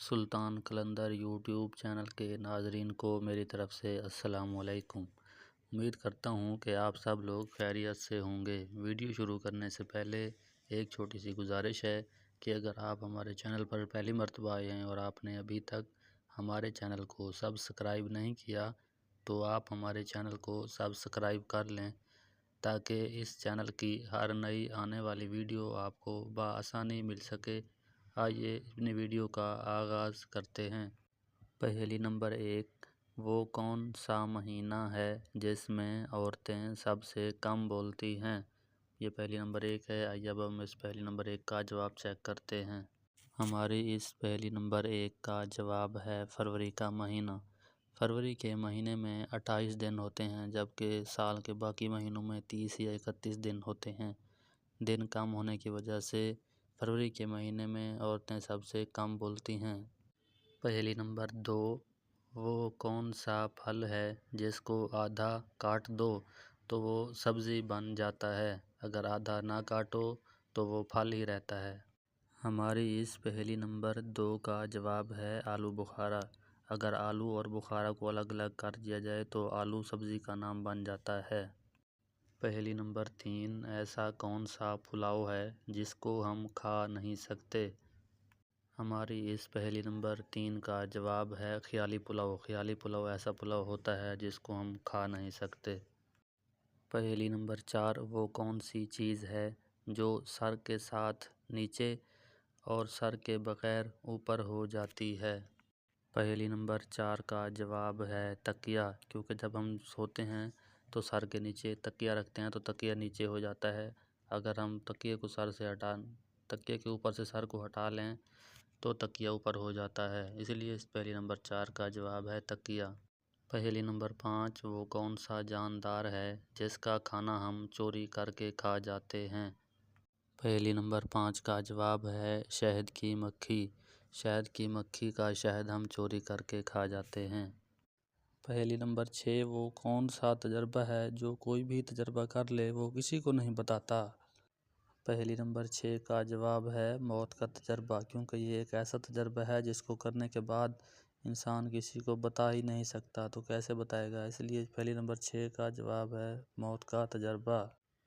سلطان Qalandar YouTube channel کے ناظرین کو میری طرف سے السلام علیکم۔ امید کرتا ہوں کہ آپ سب لوگ خیریت سے ہوں گے۔ ویڈیو شروع کرنے سے پہلے ایک چھوٹی سی گزارش ہے کہ اگر آپ ہمارے چینل پر پہلی مرتبہ آئے ہیں اور آپ نے ابھی تک ہمارے چینل کو سبسکرائب نہیں کیا تو آپ ہمارے چینل کو سبسکرائب کر لیں تاکہ اس چینل کی ہر نئی آنے والی ویڈیو آپ کو بآسانی مل سکے۔ آئیے اپنی ویڈیو کا آغاز کرتے ہیں۔ پہلی نمبر 1، وہ کون سا مہینہ ہے جس میں عورتیں سب سے کم بولتی ہیں؟ یہ پہلی نمبر 1 ہے۔ آئیے اب ہم اس پہلی نمبر 1 کا جواب چیک کرتے ہیں۔ ہماری اس پہلی نمبر 1 کا جواب ہے فروری کا مہینہ۔ فروری کے مہینے میں 28 دن ہوتے ہیں جبکہ سال کے باقی مہینوں میں 30 یا 31 دن ہوتے ہیں۔ دن کم ہونے کی وجہ سے فروری کے مہینے میں عورتیں سب سے کم بولتی ہیں۔ پہلی نمبر 2، وہ کون سا پھل ہے جس کو آدھا کاٹ دو تو وہ سبزی بن جاتا ہے، اگر آدھا نہ کاٹو تو وہ پھل ہی رہتا ہے؟ ہماری اس پہلی نمبر 2 کا جواب ہے آلو بخارا۔ اگر آلو اور بخارا کو الگ الگ کر دیا جائے تو آلو سبزی کا نام بن جاتا ہے۔ پہلی نمبر 3، ایسا کون سا پلاؤ ہے جس کو ہم کھا نہیں سکتے؟ ہماری اس پہلی نمبر 3 کا جواب ہے خیالی پلاؤ۔ خیالی پلاؤ ایسا پلاؤ ہوتا ہے جس کو ہم کھا نہیں سکتے۔ پہلی نمبر 4، وہ کون سی چیز ہے جو سر کے ساتھ نیچے اور سر کے بغیر اوپر ہو جاتی ہے؟ پہلی نمبر 4 کا جواب ہے تکیہ، کیونکہ جب ہم سوتے ہیں تو سر کے نیچے تکیہ رکھتے ہیں تو تکیہ نیچے ہو جاتا ہے۔ اگر ہم تکیے کے اوپر سے سر کو ہٹا لیں تو تکیہ اوپر ہو جاتا ہے، اس لیے اس پہلی نمبر 4 کا جواب ہے تکیہ۔ پہلی نمبر 5، وہ کون سا جاندار ہے جس کا کھانا ہم چوری کر کے کھا جاتے ہیں؟ پہلی نمبر 5 کا جواب ہے شہد کی مکھی۔ شہد کی مکھی کا شہد ہم چوری کر کے کھا جاتے ہیں۔ پہلی نمبر 6، وہ کون سا تجربہ ہے جو کوئی بھی تجربہ کر لے وہ کسی کو نہیں بتاتا؟ پہلی نمبر 6 کا جواب ہے موت کا تجربہ، کیونکہ یہ ایک ایسا تجربہ ہے جس کو کرنے کے بعد انسان کسی کو بتا ہی نہیں سکتا، تو کیسے بتائے گا؟ اس لیے پہلی نمبر 6 کا جواب ہے موت کا تجربہ۔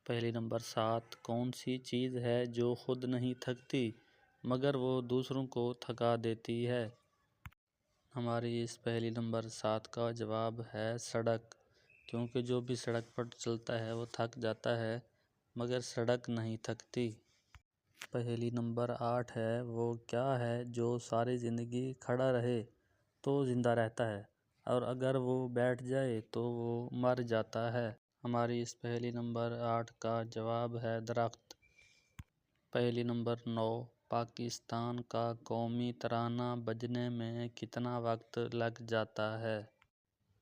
پہلی نمبر 7، کون سی چیز ہے جو خود نہیں تھکتی مگر وہ دوسروں کو تھکا دیتی ہے؟ ہماری اس پہلی نمبر 7 کا جواب ہے سڑک، کیونکہ جو بھی سڑک پر چلتا ہے وہ تھک جاتا ہے مگر سڑک نہیں تھکتی۔ پہلی نمبر 8 ہے، وہ کیا ہے جو ساری زندگی کھڑا رہے تو زندہ رہتا ہے اور اگر وہ بیٹھ جائے تو وہ مر جاتا ہے؟ ہماری اس پہلی نمبر 8 کا جواب ہے درخت۔ پہلی نمبر 9، پاکستان کا قومی ترانہ بجنے میں کتنا وقت لگ جاتا ہے؟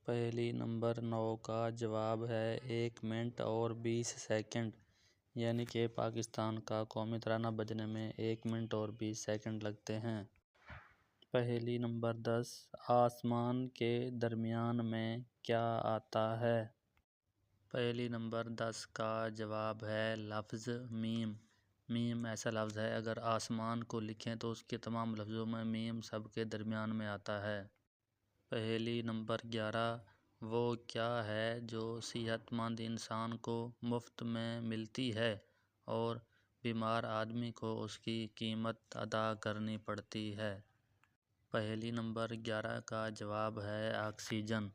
پہلی نمبر 9 کا جواب ہے 1 منٹ اور 20 سیکنڈ، یعنی کہ پاکستان کا قومی ترانہ بجنے میں 1 منٹ اور 20 سیکنڈ لگتے ہیں۔ پہلی نمبر 10، آسمان کے درمیان میں کیا آتا ہے؟ پہلی نمبر 10 کا جواب ہے لفظ میم۔ میم ایسا لفظ ہے اگر آسمان کو لکھیں تو اس کے تمام لفظوں میں میم سب کے درمیان میں آتا ہے۔ پہلی نمبر 11، وہ کیا ہے جو صحت مند انسان کو مفت میں ملتی ہے اور بیمار آدمی کو اس کی قیمت ادا کرنی پڑتی ہے؟ پہلی نمبر 11 کا جواب ہے آکسیجن۔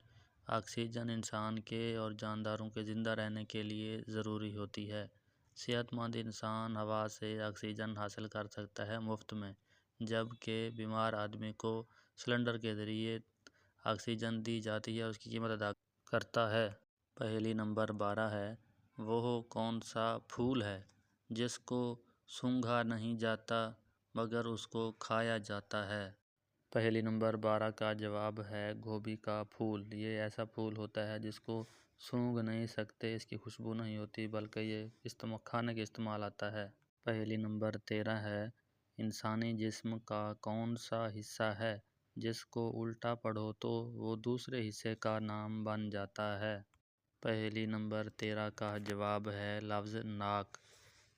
آکسیجن انسان کے اور جانداروں کے زندہ رہنے کے لیے ضروری ہوتی ہے۔ صحت مند انسان ہوا سے آکسیجن حاصل کر سکتا ہے مفت میں، جبکہ بیمار آدمی کو سلنڈر کے ذریعے آکسیجن دی جاتی ہے، اس کی قیمت ادا کرتا ہے۔ پہلی نمبر 12 ہے، وہ کون سا پھول ہے جس کو سونگھا نہیں جاتا مگر اس کو کھایا جاتا ہے؟ پہلی نمبر 12 کا جواب ہے گوبھی کا پھول۔ یہ ایسا پھول ہوتا ہے جس کو سونگھ نہیں سکتے، اس کی خوشبو نہیں ہوتی بلکہ یہ کھانے کے استعمال آتا ہے۔ پہلی نمبر 13 ہے، انسانی جسم کا کون سا حصہ ہے جس کو الٹا پڑھو تو وہ دوسرے حصے کا نام بن جاتا ہے؟ پہلی نمبر 13 کا جواب ہے لفظ ناک۔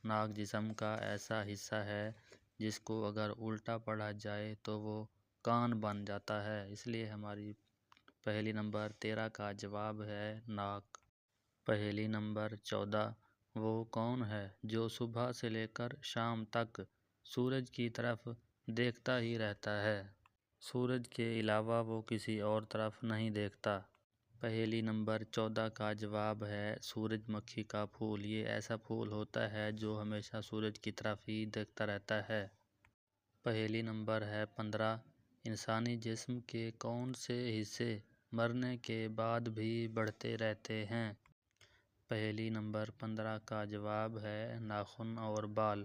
ناک جسم کا ایسا حصہ ہے جس کو اگر الٹا پڑھا جائے تو وہ کان بن جاتا ہے، اس لیے ہماری پہلی نمبر 13 کا جواب ہے ناک۔ پہلی نمبر 14، وہ کون ہے جو صبح سے لے کر شام تک سورج کی طرف دیکھتا ہی رہتا ہے؟ سورج کے علاوہ وہ کسی اور طرف نہیں دیکھتا۔ پہلی نمبر 14 کا جواب ہے سورج مکھی کا پھول۔ یہ ایسا پھول ہوتا ہے جو ہمیشہ سورج کی طرف ہی دیکھتا رہتا ہے۔ پہلی نمبر ہے 15، انسانی جسم کے کون سے حصے مرنے کے بعد بھی بڑھتے رہتے ہیں؟ پہلی نمبر 15 کا جواب ہے ناخن اور بال۔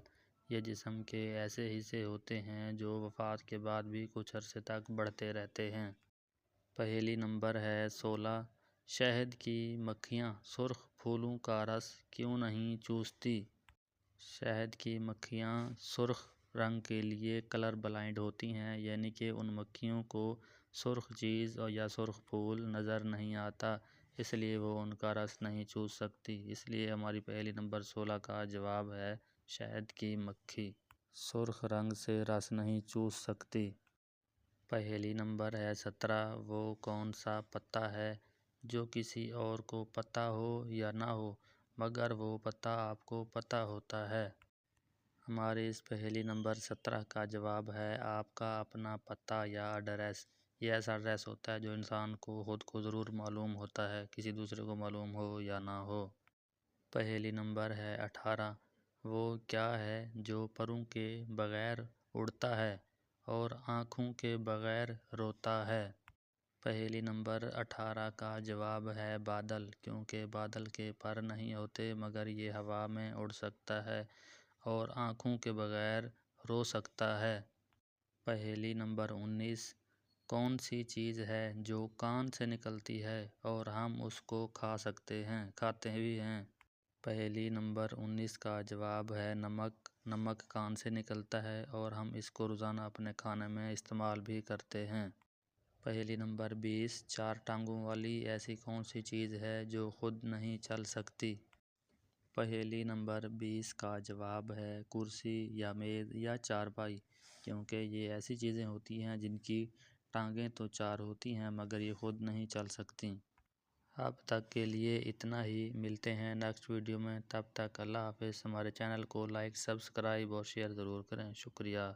یہ جسم کے ایسے حصے ہوتے ہیں جو وفات کے بعد بھی کچھ عرصے تک بڑھتے رہتے ہیں۔ پہلی نمبر ہے 16، شہد کی مکھیاں سرخ پھولوں کا رس کیوں نہیں چوستی؟ شہد کی مکھیاں سرخ رنگ کے لیے کلر بلائنڈ ہوتی ہیں، یعنی کہ ان مکھیوں کو سرخ چیز یا سرخ پھول نظر نہیں آتا، اس لیے وہ ان کا رس نہیں چوس سکتی۔ اس لیے ہماری پہلی نمبر 16 کا جواب ہے شہد کی مکھی سرخ رنگ سے رس نہیں چوس سکتی۔ پہلی نمبر ہے 17، وہ کون سا پتا ہے جو کسی اور کو پتہ ہو یا نہ ہو مگر وہ پتا آپ کو پتہ ہوتا ہے؟ ہماری اس پہلی نمبر 17 کا جواب ہے آپ کا اپنا پتہ یا ایڈریس۔ یہ ایسا ایڈریس ہوتا ہے جو انسان کو خود کو ضرور معلوم ہوتا ہے، کسی دوسرے کو معلوم ہو یا نہ ہو۔ پہلی نمبر ہے 18، وہ کیا ہے جو پروں کے بغیر اڑتا ہے اور آنکھوں کے بغیر روتا ہے؟ پہلی نمبر 18 کا جواب ہے بادل، کیونکہ بادل کے پر نہیں ہوتے مگر یہ ہوا میں اڑ سکتا ہے اور آنکھوں کے بغیر رو سکتا ہے۔ پہلی نمبر 19، کون سی چیز ہے جو کان سے نکلتی ہے اور ہم اس کو کھا سکتے ہیں، کھاتے بھی ہیں؟ پہلی نمبر 19 کا جواب ہے نمک۔ نمک کان سے نکلتا ہے اور ہم اس کو روزانہ اپنے کھانے میں استعمال بھی کرتے ہیں۔ پہلی نمبر 20، 4 ٹانگوں والی ایسی کون سی چیز ہے جو خود نہیں چل سکتی؟ پہلی نمبر 20 کا جواب ہے کرسی یا میز یا چارپائی، کیونکہ یہ ایسی چیزیں ہوتی ہیں جن کی ٹانگیں تو 4 ہوتی ہیں مگر یہ خود نہیں چل سکتی۔ اب تک کے لیے اتنا ہی، ملتے ہیں نیکسٹ ویڈیو میں، تب تک اللہ حافظ۔ ہمارے چینل کو لائک، سبسکرائب اور شیئر ضرور کریں، شکریہ۔